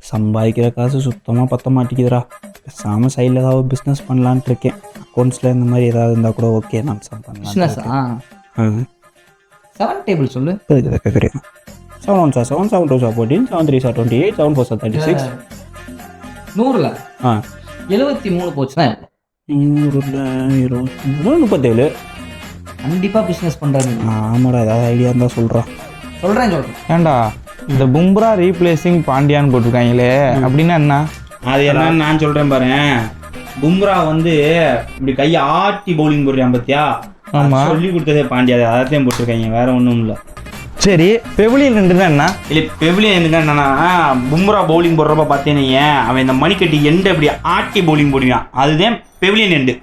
சம்பாதிக்கிற காசு சுத்தமாக பற்ற மாட்டேங்குதுடா. பேசாமல் சைடில் ஏதாவது பிஸ்னஸ் பண்ணலான்ட்டு இருக்கேன். அக்கௌண்ட்ஸில் இந்த மாதிரி ஏதாவது இருந்தால் கூட ஓகே நான் பண்ணலாம். பிஸ்னஸா? 7 டேபிள் சொல்லு. கேட்குறேன். 7 1 சார் 7 7 2 சார் 14 7 3 சார் 28 7 4 சார் 36. 100ல் 73 போச்சுன்னா 100ல் 37. கண்டிப்பாக பிஸ்னஸ் பண்ணுறாங்க. ஆமாடா, ஏதாவது ஐடியா இருந்தால் சொல்கிறேன். ஏண்டா இந்த பும்ரா ரீப்ளேசிங் பாண்டியான்னு போட்டிருக்காங்களே, அப்படின்னா என்ன? அது என்னன்னு நான் சொல்கிறேன் பாரு. பும்ரா வந்து இப்படி கையை ஆட்டி பவுலிங் போடுறான் பார்த்தியா? ஆமாம், சொல்லி கொடுத்ததே பாண்டியா, அதைத்தான் போட்டிருக்காங்க, வேற ஒன்றும் இல்லை. சரி, பெவிலியன் ரெண்டுன்னா என்ன? இல்லை, பெவிலியன் என்னன்னா பும்ரா பவுலிங் போடுறப்ப பார்த்தேனீங்க, அவன் இந்த மணிக்கட்டி எண்டு அப்படி ஆட்டி பவுலிங் போடுவான், அதுதான் பெவிலியன் எண்டு.